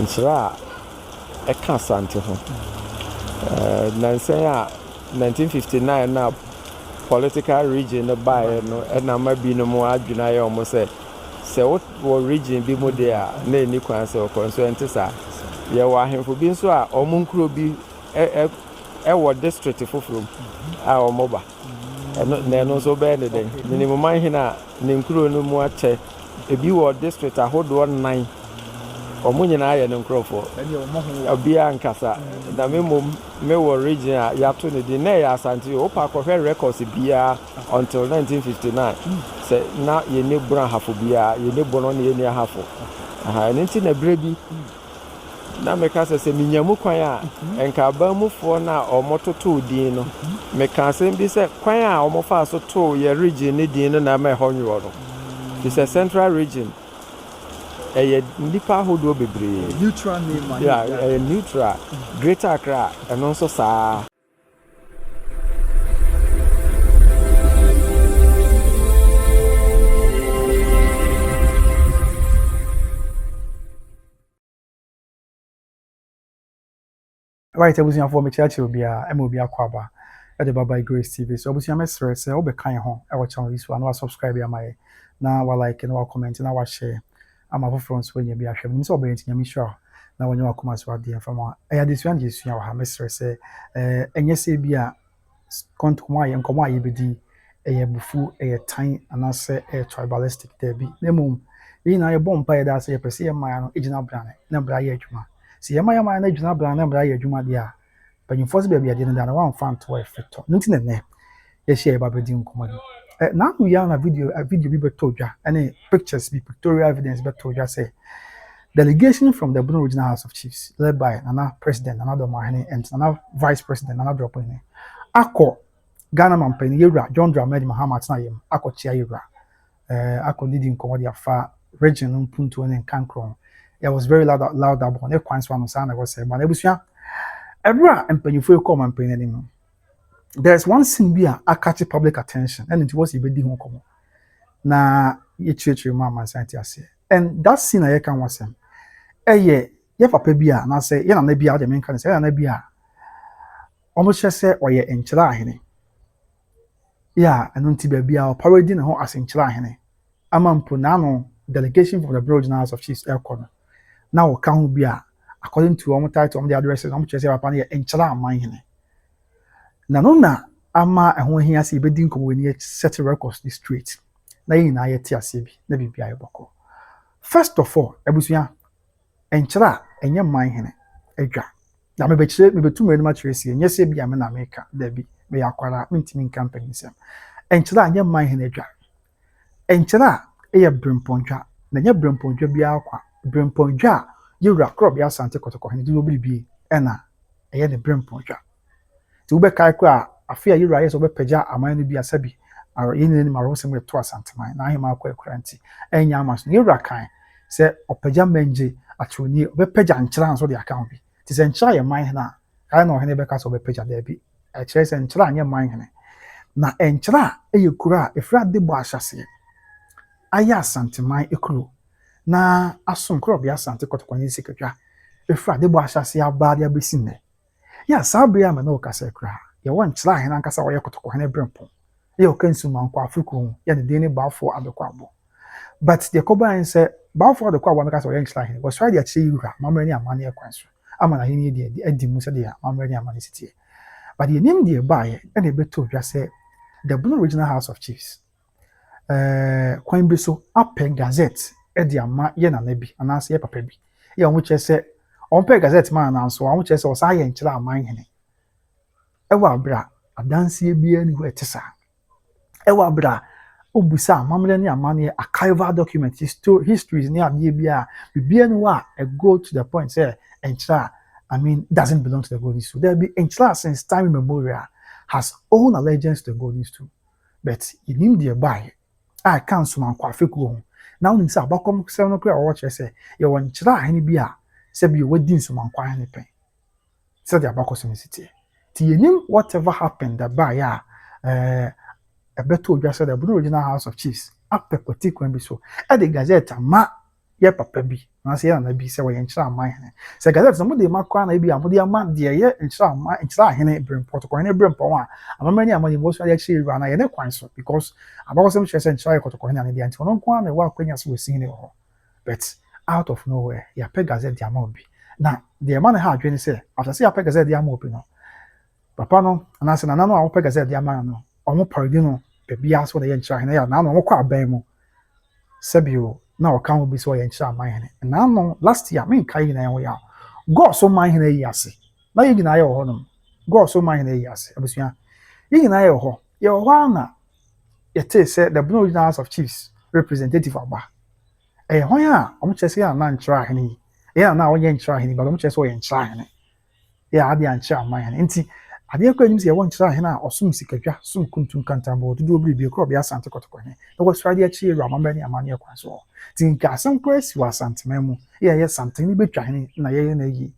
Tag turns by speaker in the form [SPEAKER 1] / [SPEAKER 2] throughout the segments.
[SPEAKER 1] Nkyeraa eka Asante ho. Nansen a 1959 na political region no buy no na ma bi no mo adwena ye omo se wo region bi mo de a na eni kwan se o constituent sa ye wa ahemfo bi nso a omo nkuro bi wo district foforo a omo ba na no so be ne den minimum man hina ne nkuro no mu ache ebi wo district ahodo 9 omo nyina ye ne nkrofo obia nkasa na me wo region ya to ne di na ya Asante o pa kwohwe records bia until 1959 say na ye ne bra hafo bia ye ne bono na ye ne hafo aha nti na brebi na meka se minyamu kwan a enka ba mufo na omototo din no meka se bi se kwan a omofa so to ye region ne din no na ma honwo no this is central region nipa hodo bebre
[SPEAKER 2] neutral name
[SPEAKER 1] yeah neutral Greater Accra and also sa
[SPEAKER 2] right abusia for me church will be akwaba at the Baba Grace TV so abusia mesre say obe kan ho e wo channel this one subscribe ya my na wa like na wa comment na wa share ama for friends when you be ahwem ni so obe ntiyami sure na wonye wa koma so ade fama e ya this one jesu ya wa mesre say enye se bia kontoma ye nkoma ye bedi eye bufu eye tan anase tribalistic there be nemum yi na ye bompa ye da say ye pese ye man no ejina brane na bra ye adwuma si ye man na ejina brane na bra ye adwuma dia panyimfo se bia de no da na wan fan to effect nti ne ye share ba bedi nkoma ni na no ya na video bi beto dwa ene pictures bi pictorial evidence beto dwa say delegation from the Bono Regional House of Chiefs led by Nana President Nana Dormaahene and Nana Vice President Nana Dormaahene akọ Ghana mampani yewura John Dramani Mahama na yem akọ chia yewura akọ didi nkomo dia fa region mpuntu ne nkankron it was very loud about e kwan so am sa na go say but ebusua ebra empanyifo e call mampani ni mu there's one scene bi a catch public attention and it was ibedi ho komo na ye church mama Asante ase and that scene I can was him ye papa bi a na say ye na bi a de men kan say ye na bi a omo hye oye Nkyeeraahene yeah eno nti ba bi a parody na ho as Nkyeeraahene amampo na no delegation from the Regional House of Chiefs Aircon na wo ka ho bi a according to omo title omo the addresses omo hye say papa na ye Nkyeeraahene na no na ama ehho hia se ibedi nkomo ni set records the street na yin na ye ti ase bi na bibia ye boko first of all ebusua Nkyeraa enye manhene adwa na me betu me ma kyeresi enye se bia me na meka da bi me yakwara mentimi campaign sem Nkyeraa enye manhene adwa Nkyeraa eye bremponjwa na enye bremponjwa bia akwa bremponjwa yewura crop ya Asante kotoko hene di obilibi ena eye ne bremponjwa ti ube kai kwa afia yewura yeso be pagya aman no bi asabi yene ni maro sem to Asanteman na ahema akwa ekranti enya amaso yewura kan se opagya manje atroni obepagya Nkyeraa nso de account bi ti se Nkyeraa ye man na kai na ohene be ka so obepagya da bi e kire se Nkyeraa nye man hene na Nkyeraa eye kura efra de bo ahyase aya Asanteman ekuro na asom kro bi Asante kotokwanyi sikatwa efra de bo ahyase abade abesinne ya sabia me no kasa kura ye won Nkyeraa hene ankasa wo ye kotokwane brempo ye okansuma nkwa afriko ye de deni baafo abekwabo but the combine say baafo de kwa wo meka so ye Nkyeraa hene was try de achi yura mamre ni amane e kwanso ama na hene de adi mu se de mamre ni amane sitie but the name de bae e na beto dwa say the Bono Regional House of Chiefs kwan bi so apen gazette e de ama ye na nabi anase ye papa bi ye on che say on pe gazette man na so on che say o sa ye Nkyeraa man hene e wa bra adanse bia ni ho etesa e wa bra obusa mamre ni amane archival document histories ni abie bia bibia ni wa go to the point say Nkyeraa doesn't belong to the Golden Stool. There be Nkyeraa since time immemorial has own allegiance to the Golden Stool. But in him the buy I can't so man kwafeku now nim say abakom se no kra o che say ye won Nkyeraa hene bia se bi wadin so man kwa hene pen say the abakoso city ti yenim whatever happened that buy a beto dwa say the Bono Regional House of Chiefs apepoti kwan bi so e de gazette ma ye papa bi na se ya na bi se wo ye Nkyeraa se gazette no de makwa na bi amode ama de ye Nkyeeraahene brem protocol ne brem pon a amamani amani bo so ya chiri na ye ne kwan so because abawosem hwe se Nkyeraa protocol ne de anti ono kwa na wa kwanya so wesi ne ho but out of nowhere ya pe gazette de ama obi na de man ha adwene se after se ya pe gazette de ama obi no papa no anase na no a wo pe gazette de ama no omo parody no bebi aso na ye Nkyeeraahene ya na no wo kwa aban mu sebio na o kan obi so ye Nkyeeraahene na no last year me kai na ye ya go so man hene yi ase na ye gina ye ho no go so man hene yi ase abusua ye gina ye ho na ye te say the Bono House of Chiefs representative aba ho ya omo chese ya na Nkyeeraahene yi ye na wo ye Nkyeeraahene ba omo chese wo ye Nkyeeraahene ya ade Nkyeeraahene nti ade akwa nim se ye wo Nkyeeraahene a osum sikadwa sum kuntum kantambo dudu obri bi kro bia Asante kotokone na wo swade a chi ewura mamba ni amane akwa so tinka asam kwesi wa Asanteman mu ye something ni betwa hene na ye na yi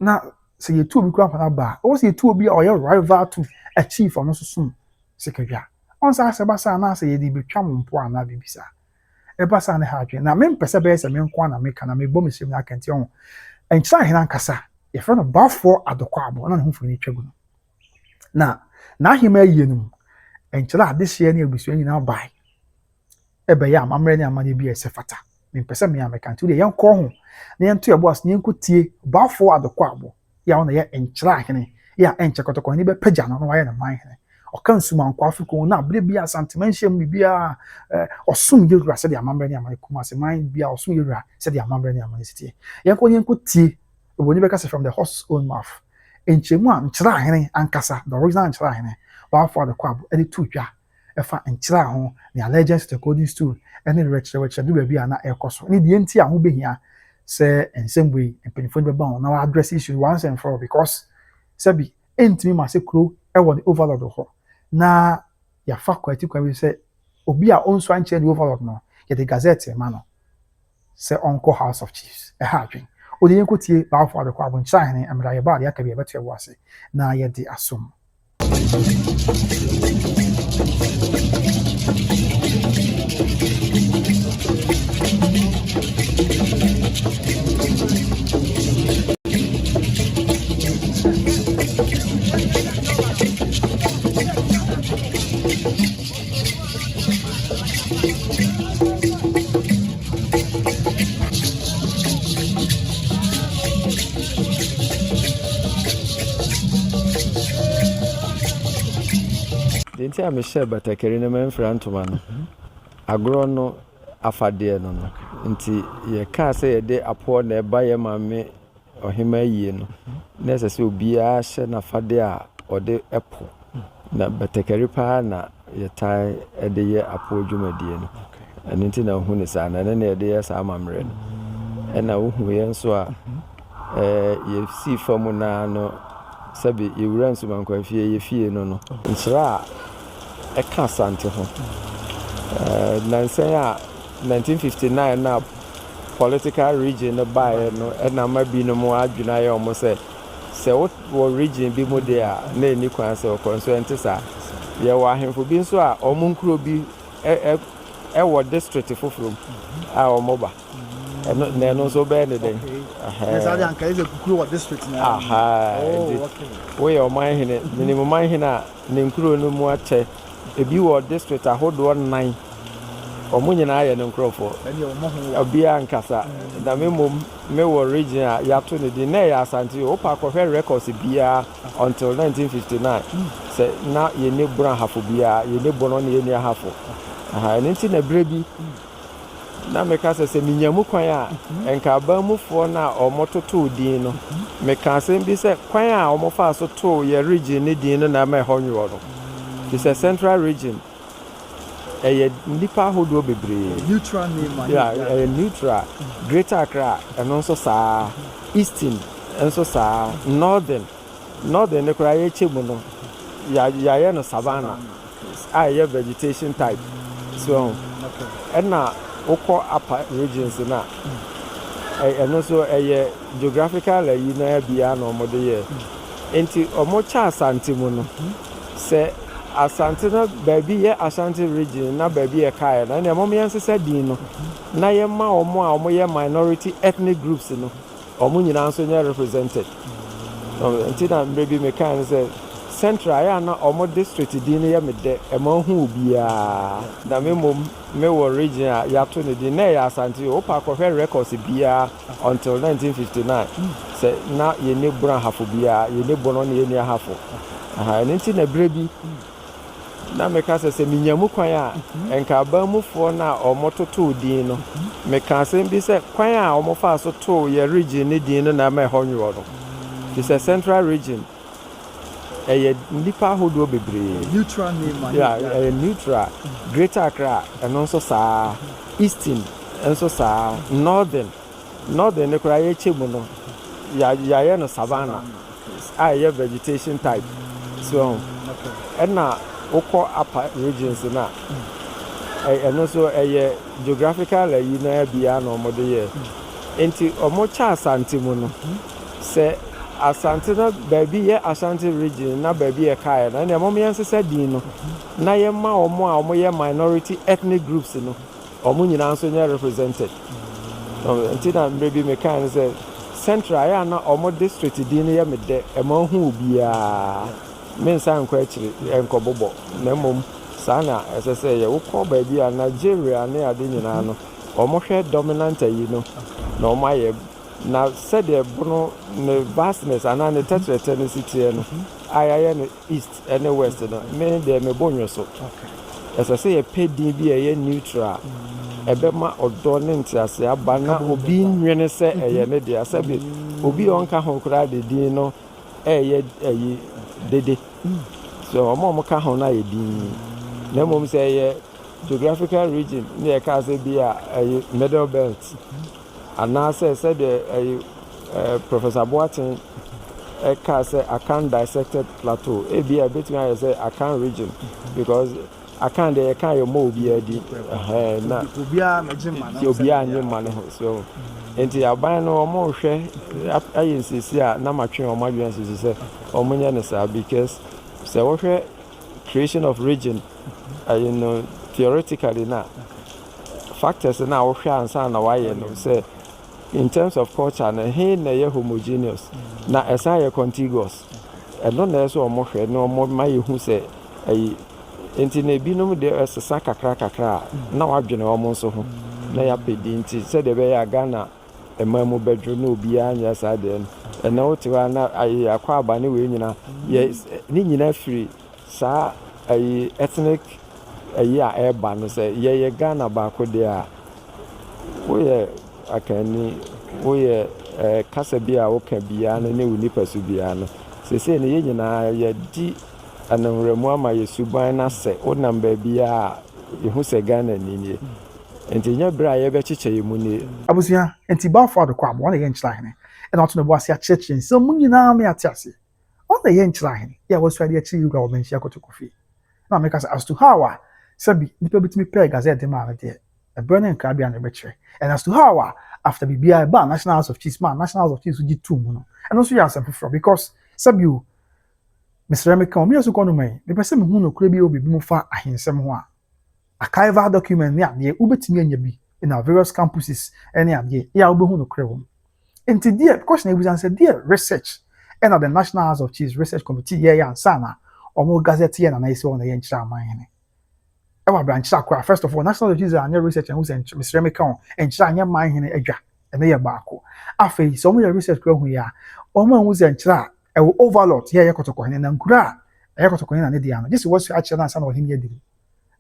[SPEAKER 2] na se ye tu obi kwa na ba o se ye tu obi a o ye rival to a chief ono so sum sikadwa on sa se basa na se ye di betwa mpo ana bibisa e basa na ha adwe na me mpese be se me nko na me kana me bom se me akanti on Nkyeeraahene ankasa ye fro no bafo adokwabo na ho funi twagu na ahima yienum Nkyeraa de hye na ebusu nyina bai ebe ya amamre ne amane bi esefata me pese me amekanti de yen ko ho na yen to ebo as yen kotie bafo adokwabo ya ona ye Nkyeeraahene ya enchekotoko ni be pagya no wa ye na man hene okan suma nkwa afiko na abre bi Asanteman hyem bibia osum yewura se de amamre ne amane kuma se man bia osum yewura se de amamre ne amane sitie yen kotie ebo ni be kase from the horse own mouth enchemu a Nkyeeraahene ankasa the original Nkyeeraahene bafo adokwabo ede tutwa efa Nkyeraa ho ne allegiance to the golden stool ene rechereche do bia na ekoso ne die nti a ho behia se ensembwe empenifo be ba ho na address issue once and for all because sabi entimi ma se kro ewo the overlord ho na ya fa kwati kwa bi se obi a onso anche the overlord no ye the gazette ma no se onko House of Chiefs e ha adwen odi yen kotie bafo adokwabo Nkyeeraahene amra ye ba de aka bi e beto e wase na ye di asom
[SPEAKER 1] Denti a me share batakeri na memfra ntoma no agro no afade no no nti ye ka se ye de apo na eba ye mame ohima yie no na se obi a hye na afade a ode epo na batakeri pa na ye tai ede ye apo dwumadie no eni nti na hu ne sa na ne ede ye sa amamre no ena hu ye nso a ye si famu na no sabi ye wura nso man kwa fie ye fie no no Nkyeraa eka Asante ho nansen a 1959 na political region no buy no na ma bi no mo adwuna ye omo se wo region bi mo de a na eni kwan se constituent sa ye wa ahemfo bi nso a omo nkuro bi wo district foforo a omo ba na no so be ne den
[SPEAKER 2] esa de anka eze kukuru wa district na
[SPEAKER 1] okay we o man hene ni mo man hene a ne nkuro no mu ache ebi wo district ahodo 9 omo nyina ye ne nkrofo
[SPEAKER 2] eni omo ho
[SPEAKER 1] obi ankasa na me wo region a ya to ne di na ya Asante o pa ko records bia until 1959 se na ye ne bran hafo bia ye ne bono ne ye ne hafo nti na brebi na meka se minyamu kwan a enka ba mufo na omototo din no meka se bi se kwan a omofa so to ye region ne din no na ma honwo no it's a central region nipa hodo bebre
[SPEAKER 2] neutral name
[SPEAKER 1] yeah neutral Greater Accra and also sa Eastern and so sa Northern ne kura ye chemu no ya no savannah ye vegetation type so and na oko upper regions na eno so geographical na bia na omode ye enti omo cha Asante mu no se Asante no baby ye Ashanti region na baby ye kaya na ne mom yense se din no na ye ma omo a omo ye minority ethnic groups no omo nyina so nye represented until na baby me kan say central ya na omo district din ye me de e ma hu bia na me mom me wo region ya to ne din na ya Asante o pa ko records bia until 1959 say na ye ne bra hafo bia ye ne bono na ye ne hafo aha nti na brebi na meka se minyamu kwan a enka ba mufo na omototo din no meka se bi se kwan a omofa so to ye region ni din no na ma honwo no this is central region nipa hodo bebre
[SPEAKER 2] neutral name
[SPEAKER 1] yeah neutral greater Accra and also sa eastern and so sa northern ne kura ye chemu no ya no savannah ye vegetation type so and na oko upper regions na and also a geographical na bia no mo de ye enti omo cha Asante mu no se Asante na baby ye Ashanti region na baby ye kaya na mom yense se din no na ye ma omo a omo ye minority ethnic groups no omo nyina so nye represented enti na baby me kan say central ya na omo district din ye me de e ma hu bia men san kwa chiri enkobobo na mom sana esese ye ukọ baby a Nigeria na ade nyina no omo hwe dominant yi no na omo aye na said the Bono the vastness and the tetrate city no ayaye no east and the west no me de me bonyo so as I say a paid DB a neutral ebema odo ne ntiase aba na obi nwene se eye ne de asabe obi onka ho kra de din no eye dede so omo ka ho na ye din na mom say ye geographical region ne ka say bi a middle belt and now said Professor Boatin say Akan dissected plateau be a bit when I say Akan region because Akan de Akan yo mo bi adi na obia man so enti aban no mo hwe ayinsisi a na matwe o madwen sisi say o munye ne sa because say wo hwe creation of region you know theoretically na factors na wo hwe ansa na waye no say in terms of culture na he na ye homogeneous na esa ye contiguous no na so omo hwe no omo maye hu se ayi enti na binom de esesa kakra na wadwene omo so ho na ya pedi nti se de be ya Ghana emamu bedro na obi anya sa de na wotiwa na ayi akwa abane we nyina ye ni nyina free sa ayi ethnic ayi a eba no se ye Ghana ba ko de a we akani we kasa bia wo ka bia na ne unipa su bia no sese ne ye nyina ye di anamremu ama yesuban na se onam ba bia ye hu se Ghana ni nie enti nya bra ye be chiche ye mu ni
[SPEAKER 2] abusia enti ba fa do kwa mo na ye Nkyeeraahene e na to no bo asia cheche so mu nyina me atiase o na ye Nkyeeraahene ya wo swade achi yura wo menhia kotokofi na me ka say as to how sabi nipa bitimi pay gazette ma na de a burning crab and a and as to how after BBI ban National House of Chiefs man National House of Chiefs would two mono and also you are some for because sabi you Mr. Emeka me also kono me person me hu no kura bi obi mu fa ahensem ho a archival document ne ade ubetimi anya bi in our various campuses any ade ya obehu no kura wom enti there because na ebusan say there research and the National House of Chiefs research committee ya ansa na omo gazette ya na ise won na ye Nkyeeraahene ewa branch akwa first of all National Chiefs and research and who sent Mr. Emeka and Nkyeeraahene adwa and ye baako afei so mo research kwa hu ya omo hu sent Nkyeraa e overlord here ye kotokohene na nkura ye kotokohene na ne dia no just was actually na san ohim ye diri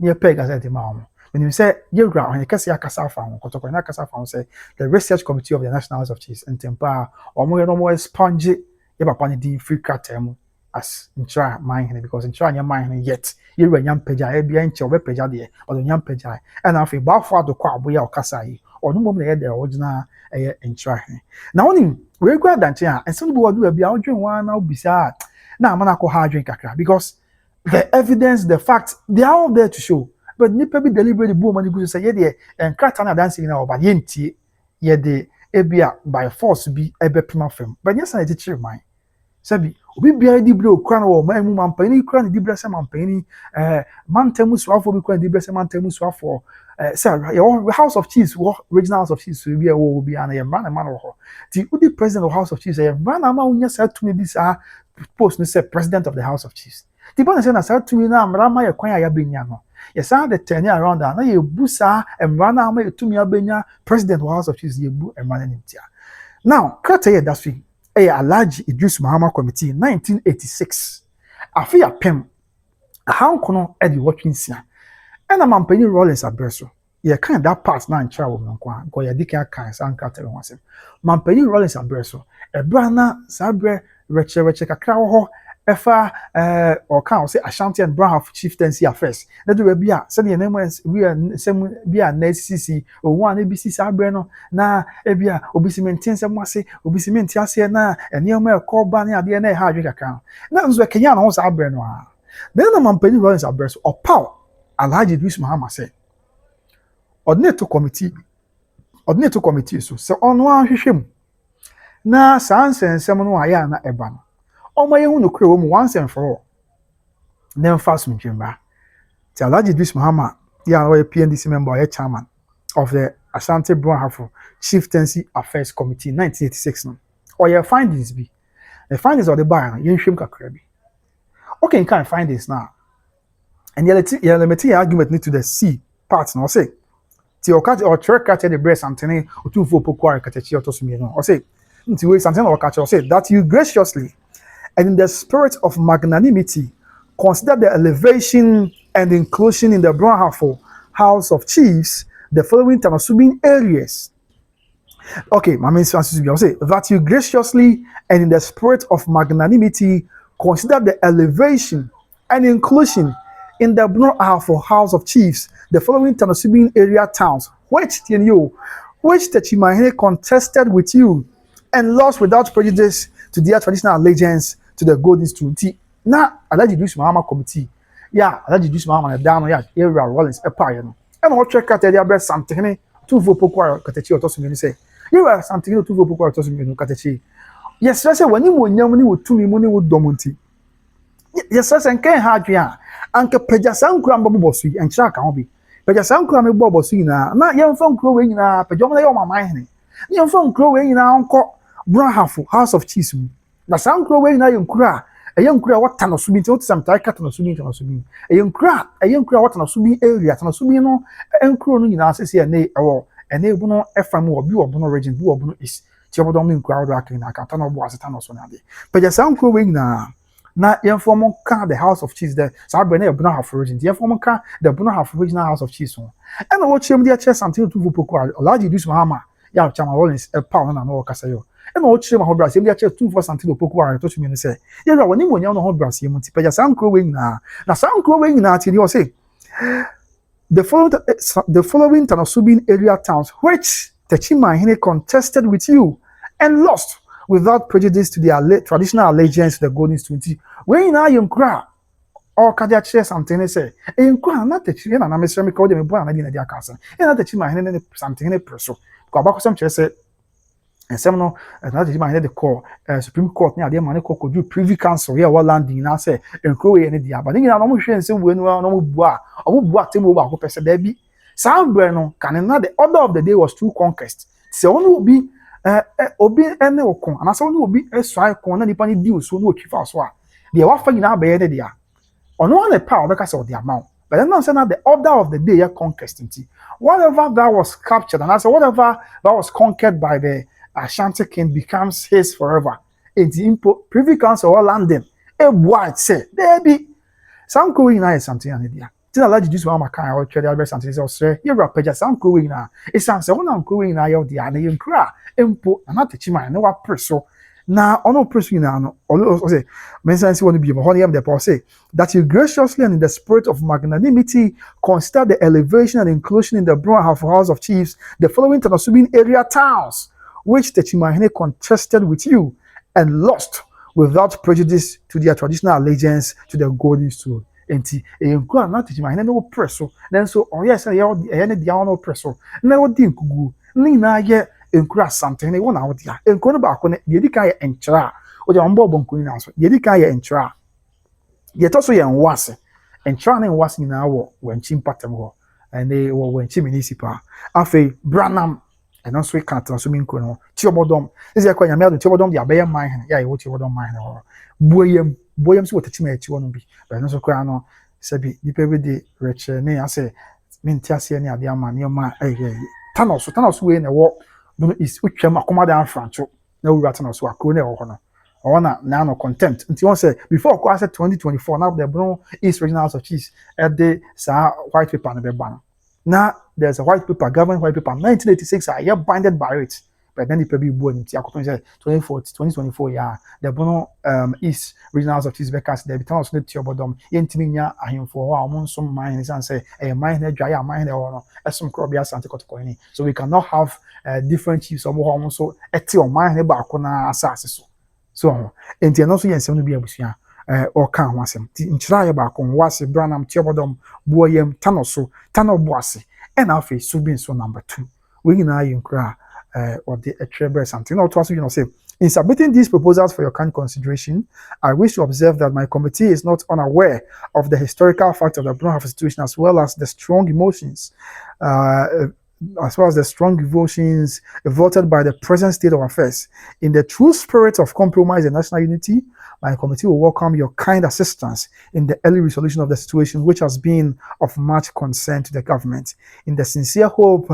[SPEAKER 2] ne peg as at ma omo when you say ye gra ohene kase akasa afa ho kotokohene akasa afa ho say the research committee of the National House of Chiefs and tempa omo ye no mo sponge ye papa ne din free cartel as Nkyeeraahene because Nkyeeraahene yet ye nyam pagya e bia nche obepagya de but nyam pagya and afei ba fo adokwa aboya okasa yi onu mom na ye de original eye Nkyeeraahene na oni we go adanche a enso bi wodu bia odwen wa na obisa na amana ko ha adwen kakra because the evidence the facts they are all there to show but nipa bi deliberately bu mani gu say ye de enkrata na dancing na oba ye ntie ye de ebia by force bi ebe pima fam but yes na teacher man Sabi obi biara di bere okura no wo man mu mampani kura ne di bere se mampani mantamu suafo bi kura ne di bere se mantamu suafo say your House of Chiefs regional House of Chiefs so bi e wo bi ana ye man na man wo the udi president of House of Chiefs ye man na ma unya sa tumi di sa post no say president of the House of Chiefs the bon say na sa tumi na amra ma ye kwan ya benya no ye sa the turn around na ye bu sa emra na ma ye tumi abenya president of House of Chiefs ye bu emra na nimtia now krata ye that's we Alhaji Idris Muhammad Committee 1986 afi apem ahankono e di watching sia and mampani Rollins Abreso ye kan that part na Nkyeraa wo nko go ye dika kan san krata we wasem mampani Rollins Abreso e bra na sabre reche kakra wo efa or kan say Ashanti and Brown have chieftaincy affairs na do be a se ne name we sem bia na CC o one ABC sabre no na e bia obisi maintain sem ase obisi maintain ase na enema e ko ba ne ade na e ha adwe kakra na nzo Kenya na ho sabre no a na mampani Rollins Abreso o power Alhaji Idris Muhammad say ordinate committee so se ono ahwehwem na sansensem no aya na eba no omo ye hu no kure wo mu once and for all then fast Nkyeraa ti Alhaji Idris Muhammad ya no PNDC member or chairman of the Asante Brown Chieftaincy Affairs Committee 1986 no or your findings be the findings of the bar yen hwem kakra bi okay can find this now and the limited argument need to the C part no say ti o catch or track catch the breast Asantehene otumfo pokuare katechi otosumi no or say nti we Asantehene or catch or say that you graciously and in the spirit of magnanimity consider the elevation and inclusion in the Brown House of Chiefs the following Tamasubin areas. Okay, my main answer will say that you graciously and in the spirit of magnanimity consider the elevation and inclusion in the Brown House of Chiefs the following Tamasubin area towns which Nkyeraa contested with you and lost without prejudice to their traditional allegiance to the golden stool. Na Alhaji Idris Muhammad Committee ya Alhaji Idris Muhammad down ya area Rollins epaye no e no check out there Asantehene tufo pokuare katechi otosumi ni say you are Asantehene tufo pokuare otosumi no katechi yes say wani mo nyam ni wotumi mu ni wodomunti yes say nkan ha adwe a anka pagya sankura mbabo so yi Nkyeraa ka ho bi pagya sankura me bobo so yi na yemfa nkuro we nyina pagya mo na ye mama hene yemfa nkuro we nyina onko Brown House of Chiefs mu na sankuro we nyina ye nkura Nkyeraa wata no subi nti otisam tai kata no subi Nkyeraa wata no subi area ta no subi no nkuro no nyina asese ene ewo ene bu no efam wo bi Bono region bi Bono is ti obodom no Nkyeraa do akene akata no bo aseta no so na de pagya sankuro we nyina na yemfom ka the House of Chiefs the sabre na Bono half region yemfom ka the Bono half regional House of Chiefs so ena wo chem dia che Asantehene tufu pokuare Alhaji Idris Muhammad ya chama Rollins power na no kasa yo ena wo chem ho brase dia che tufu Asantehene pokuare to tumi ni say ye ra woni monyam no ho brase mu ti pagya sankuro we nyina na sankuro we nyina ti ni o say the following Tamasubin area towns which Nkyeraa contested with you and lost without prejudice to their traditional allegiance to the golden stool. When na Nkyeraa or kadia che Asantehene say Nkyeraa na Nkyeraa na mesere me ka ode me bo na dia kasa e na Nkyeraa ne Asantehene preso ko abakosam che say ensem no na Nkyeraa de call Supreme Court ne ade ma ne kokodu Privy Council here wa landing na say Nkyeraa we ne dia ba ne nyina no mo hwe ensem we no mo bua temo ba ko pese da bi sambre no kan na the order of the day was through conquest se onu bi obi ene okon anase onu obi esua kon na nipa ni di so no otwifa so a de wa fa nyina ba ye ne dia ono na pa obeka se odi amount but then no say na the order of the day ya conquest nti whatever that was captured and I say whatever that was conquered by the Ashanti king becomes his forever in Privy Council or London e boy say there be some going na something and dia tina Alhaji Idris Muhammad kan o twede Asantehene say osre ye rapagya some going na e san say wona going na ye dia na ye Nkyeraa empo na Nkyeraa na wa preso na ono preso na no o say mention say wonu bi mo hono yam the Paul say that you graciously and in the spirit of magnanimity consider the elevation and inclusion in the Brown House of Chiefs the following Tamasubin area towns which Nkyeraa contested with you and lost without prejudice to their traditional allegiance to the golden stool. Enti Nkyeraa na Nkyeraa no preso then so yes ye ne dia no preso na odi nkugu ni na ye Nkyeraa Asantehene wona wo dia Nkyeraa no ba ko ne ye di kan ye Nkyeraa o de ombo bonkuni na so ye di kan ye Nkyeraa ye to so ye nwase Nkyeraa na nwase nyina wo wanchi patam ho ene wo wanchi municipal afi branam eno so kan so min ko no tiobodom ese ya kwa nyame ado tiobodom dia beye man hene ya ye wo tiobodom man hene ho boyem so wotachima echi wono bi eno so kwa no sebi nipa bi de reche ne ase mintiase ne ade ama ne ma tanoso we na wo no is utwam akomada afrancho na wura tanoso akro na ho no na no contempt nti won say before kwa say 2024 now the Bono East Regional House of Chiefs at the white paper no be ban now there's a white paper government white paper 1986 are you binded by it but then the people bo nti akoton say 2024 yeah the Bono East Regional House of Chiefs because they be tanoso ne tiobodom yentimi nya ahemfo ho a omon so man ni say man na dwa ya man na ho no esom kro bia asante kotoko ni so we cannot have different chiefs omon so eti o man na ba akona asase so enti no so yensem no bia busua o kan ho asem ti Nkyeraa ye ba kon wase branam tiobodom boyem tanoso tanoboase and afi subin so number 2 we nyina yinkra or the treble something no to you know say in submitting these proposals for your kind consideration, I wish to observe that my committee is not unaware of the historical fact of the Bono situation as well as the strong emotions voted by the present state of affairs. In the true spirit of compromise and national unity, my committee will welcome your kind assistance in the early resolution of the situation, which has been of much concern to the government. In the sincere hope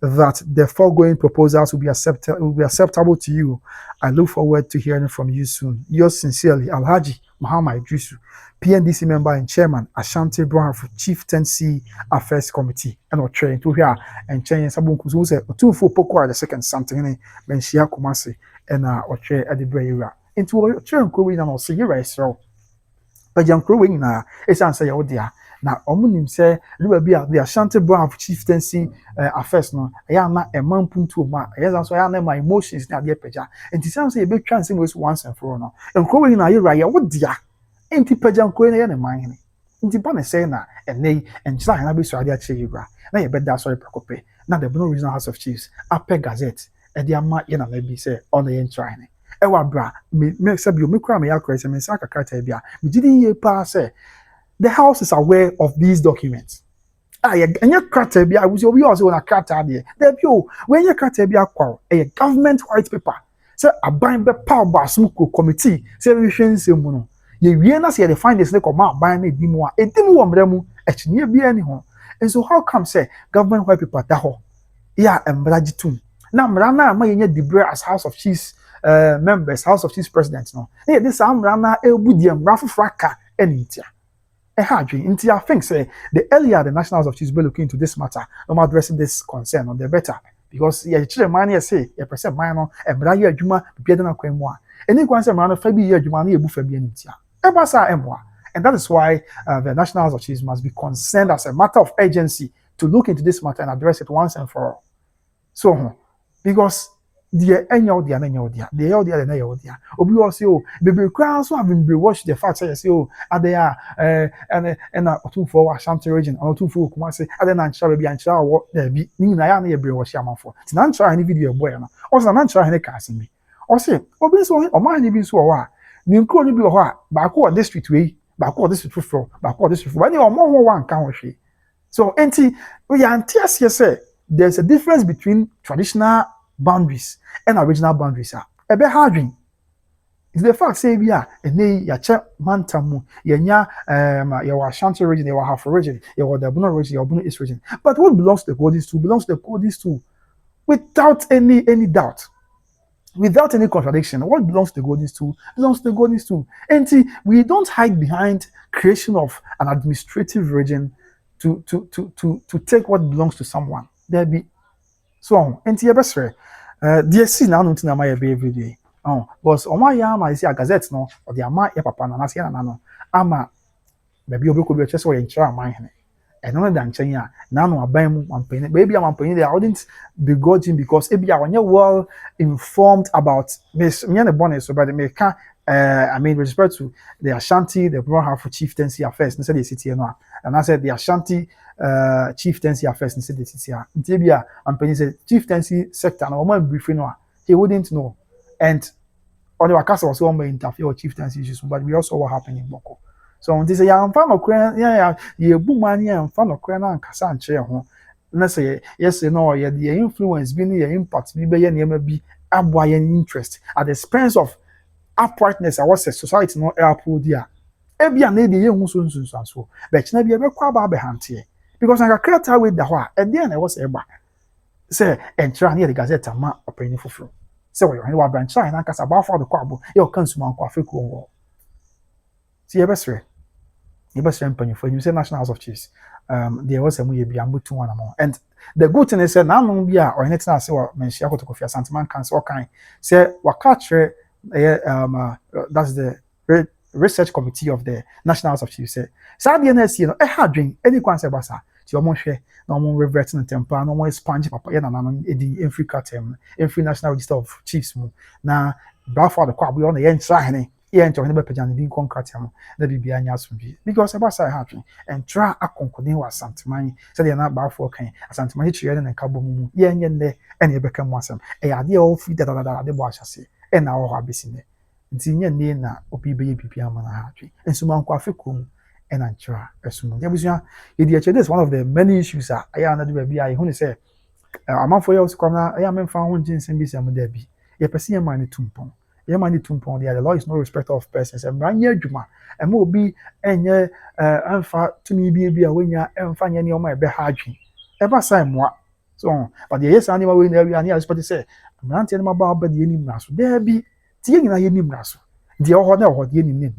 [SPEAKER 2] that the foregoing proposals will be acceptable to you, I look forward to hearing from you soon. Yours sincerely, Alhaji Muhammad Idrisu, PNDC member and chairman, Ashanti Brown Chieftaincy Affairs Committee. And we're trying to hear and change some who say 2-4 the second Asantehene, Benshia Kumasi, and we're trying at the Brera. Into a train crewing and also here I saw. But young crewing now, it's answer your dear. Now, Omunim say, the Ashanti Brown Chieftaincy Affairs, no, I am not a man punto ma, yes, also I am my emotions now, dear Peja. And it sounds a big chance was once and for all. And crewing now, you're right, what dear? Ain't it Pejan Queen and mine? Inti bane say na ene Nkyeraa na be so ade a che yibra na ye beda sorry prekope na the Bono Regional House of Chiefs apɛ gazette e de ama ye na na bi say on the Nkyeraa e wa bra me say bi o me kura me yakra say me say kakata bia me gidi ye pa say the house is aware of these documents enya krata bia we say obi also na krata de there bi o when ye krata bia kwa e government white paper say aban be power basum committee say we hwe nsem no ye wie na say the findings ne koma aban na edimu a edimu wo mramu achinie bia ni ho. And so how come say government white paper da ho ya embraji tum na mra na ma ye debre as House of Chiefs members, House of Chiefs presidents no hey this amra na ebudi emra fofraka enitia Inti, I think say the earlier the National House of Chiefs be looking into this matter, no matter addressing this concern, on the better. Because yeah, children money say a percent minor and braya juma be than a quemwa. And then once a man of Fabi year jumani buff bianitia. Ebasa emwa. And that is why the National House of Chiefs must be concerned as a matter of urgency to look into this matter and address it once and for all. So because the any the na yodia obi o say o bebre kran so have been brainwashed the fact say o ade and otumfo Ashanti region and otumfo kuma say ade na Nkyeraa bi Nkyeraa wo da bi ni na ya na ye brainwash amafo ti na Nkyeraa ni video boy no o say na Nkyeraa ne ka asem bi o say obi so o man ni bi so wo a ni nkro ni bi wo a ba ko district we ba ko district fufro ba ko district ba ni o mo ho wan kan ho hwe so enti we antiase say there's a difference between traditional boundaries and original boundaries are ebe hardwin. It's the fact say bia ene ya che mantamu yenya your Ashanti region, your half region, your the Bono region, your Bono East region. But what belongs to the Goldies too belongs to the Goldies too, without any doubt, without any contradiction. What belongs to the Goldies too belongs to the Goldies too. And see, we don't hide behind creation of an administrative region to take what belongs to someone. There be so and see best DSC now no tina my every day. Oh, but on my yam I see a gazette no or the ama ya papa na na no ama baby obi ko bi chese we Nkyeraa man and no than Kenya na no aban mu ampanyin baby am ampanyin they wouldn't begrudging because e bia when you well informed about me na born so but me can I mean with respect to the Ashanti the Brown Chieftaincy Affairs they said the city no and I said the Ashanti Chieftaincy Affairs in the city nti bia ampanyin say chieftaincy sector no man briefing no he wouldn't know and or the Wakasa was one may interfere with chieftaincy issues, but we also what happened in Boko. So on this young fan of Cran, yeah, boom money and fan of Cran and Cassan chair home. Let's say, yes, no, yeah, the influence, being the impact, be be abwaying interest at the expense of uprightness. I was a society no airport there. Ebia na dey hu so but na bia be kwa ba be hante because I create way da ho a e dey na was eba say Nkyeraa na the gazette ma opini foforo say we wa branch na kasa ba for the kwabo e kan suma kwa afeku wo see e be sre mpanyi for you say National House of Chiefs there was a mu bia mbutu wana mo and the good thing is say na no bia or anything I say wa mention akotoko fi Asanteman kan say kan say wa catch that's the research committee of the National House of Chiefs say the NSC no hadwen any kwan say basa ti omo hwe na omo revert na tempa na omo sponge papa ya na edi every cartem every National Register of Chiefs mu na bafo the kwabo na ye Nkyeraahene ye Nkyeraahene be pejana din contract am na bibia nya asombi because basa hadwen Nkyeraa akonkone wa Asanteman say the na bafo kan Asanteman chire na kabo mu ye nye ne ene be kan mu asem e ade o fi da de bo ahase e na o ha besine nti nye ne na obi be ye bibia ma na hadwen enso man kwa fekum and Nkyeraa esum yabusua yedi ache this one of the many issues aya na do bia ye hu ne say amanfo ye osikwana aya memfa ho jinsen bi sam da bi ye pese ye man ne tumpon the law is no respecter of persons and branye adwuma e ma obi enye anfa tumi bi a wenya enfa nye ne o ma e be hadwen e ba sai moa so but the yes ani ma we na wi ani as pete say brante ne ma ba ba de nim naso da bi tie nyina ye nim naso de o ho na o de nim ne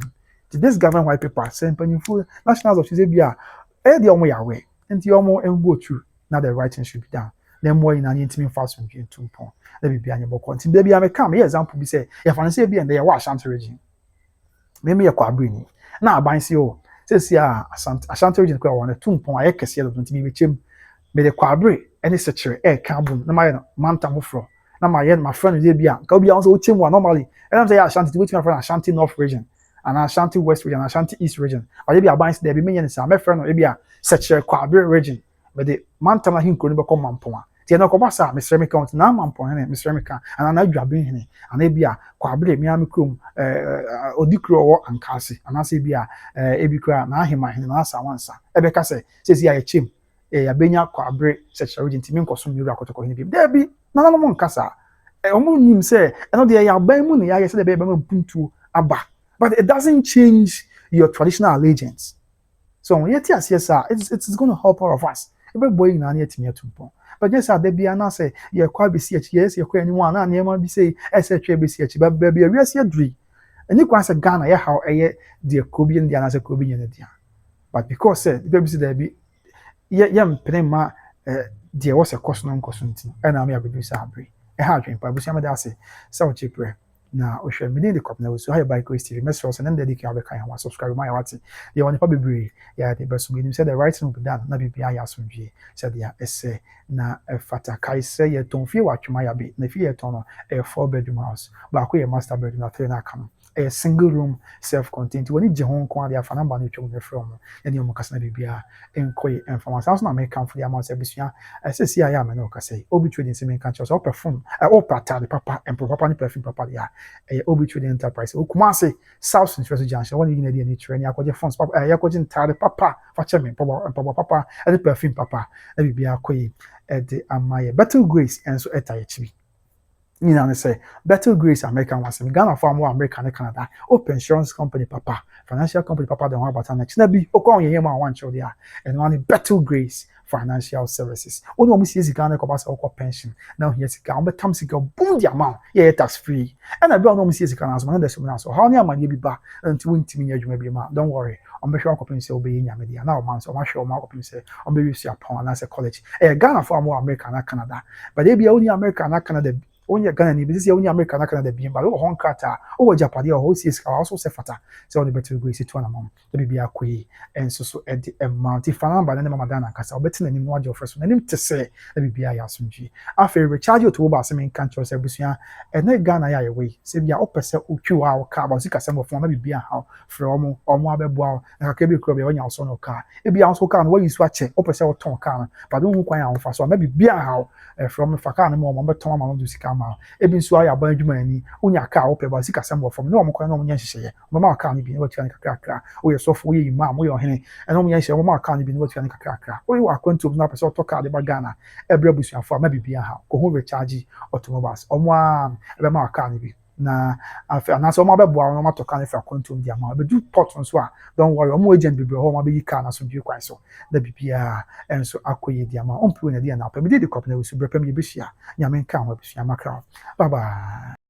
[SPEAKER 2] this government white paper saying painful nationals of Chizebia, the omo yawe, and the omo and go through. Now the writing should be done. Then more in an intimate fast from June 2 pound. Let me be an able content. Baby, I may come. Here example be say, if I say be and they are Ashanti region. Maybe a quabrini. Now by CEO says ya Ashanti region kwa one 2 pound. I can see that to be with him. May the quabri any such a carbon. No matter manta mufro. Now my friend is be a go be also team one normally. And I'm saying Ashanti with my friend Ashanti North region. And Ashanti West region, Ashanti East region. Or maybe a binds there be many and my friend or maybe a such a quabre region. But the Mantama him could become Mampoma. Tiano Kobasa, Mr. Remica, now Mampon, Mr. Remica, and another grabbing him, and maybe a quabre, Miamicum, Odicro and Cassie, and I say be a Ebicra, Nahima, and answer once. Ebeka says, yeah, a chim, a Benya quabre, such a region, Timinko, some miracle to call him. There be none of them Casa. A woman him say, and no, they are by money, I said the baby Puntu Abba. But it doesn't change your traditional allegiance. So yes, it's going to help all of us. Every boy in an yet near to. But yes, there be an answer. You're quite BCH, yes, you're quite anyone, and you might be say SHBCH, but baby, yes, you're dream. And you can say Ghana, how a dear Kobian, the answer Kobian, but because said, baby, there be young Penema, there was a cost non consulting, and I'm able to say, a hard drink, but we say, so cheaper. Na ohwe me the cup na we so hi by Grace TV message and then dedicate abeka yan subscribe my wati they want pa bebre ya the best we say the right thing be done na bibia ya asomdwe said ya ese na fata kai say ye ton fie watwuma ya be na fie ton no a 4-bedroom house ba ko ye master bedroom na 3 na aka a single room self-contained when je ho nko ade afa number no twom ne from any omo kasa na bibia enkoy information house na me kan for the amount ebusua ese si aya me no kasa obi trading se me kan cho so perform o pata the papa and papa ni perfume papa ya obi trading enterprise o kuma say south interest junction when you need any training akwaje funds papa yakwaje ntare papa fa che me papa and perfume papa na bibia koyi e de amaye battle grace enso etaye chibi you know, say Better Grace American was in Ghana for more American Canada. Open insurance company, papa, financial company, papa, the one about next. Nabi, Okon, Yema, one show there, and one Better Grace Financial Services. Only we see Ghana Cobas or pension. Now here's a count, but Tom's go boom the amount, yeah, tax free. And I don't know, see Ghana as one of the seminar. So, how near money be back and to win to me, you may be man. Don't worry, I'm sure I'm going to be in your media now, man. So, I'm sure I'm going to say, I'm going to see a pound as a college. Ghana for more American Canada, but they be only American Canada. Only Ghana ni this only America na Canada bi but Hong Kong o Japan o CS also se fata so on the Better Grace to na mom the bi akoi and so at the amount if fan ba na mama dana kasa obetina nim no ajo first na nim te se the bi ya asumji afa recharge to ba se men kan cho se busua and na Ghana ya we se bia opese otwu a ka ba sika se mo fon na bi ha from omo abebo na ka bi kro bi onya so no ka e bia so ka no we use ache opese o ton ka but don't kwan ya fa so na bi ha from fa ka na mo beton ma no do sika ama ebi nso ayɛ aban adwuma ani wonya car wopɛ ba sika sɛm wɔ fam na ɔmo kwan na ɔmo nyɛ nhyehyɛ ɔmo car no bi na wɔtua ne kakrakra woyɛ sɔfo woyɛ imam woyɛ ɔhene ɛna ɔmo nyɛ nhyehyɛ ɔmo car no bi na wɔtua ne kakrakra woyɛ wɔ akwantuom na apɛ sɛ ɔtɔ car de ba Ghana ɛbrɛ abusuafo a ma biribi aha kɔ ho recharge automobiles ɔmo a ɛbɛma car no bi na afɛ anaasɛ ɔmo abɛboa ɔmo atɔ car no fira akwantuom di ama ɛbɛdu port nso a don't worry ɔmo agent bebree hɔ ɔmo abɛyi car na so dwe kwan so na biribiara ɛnso akɔ yie di ama ɔmpiw na deɛ na apɛ bi de kɔpɛ na wusu brɛ pɛm yɛbɛhyia nyame nka ho abusua makra bye bye.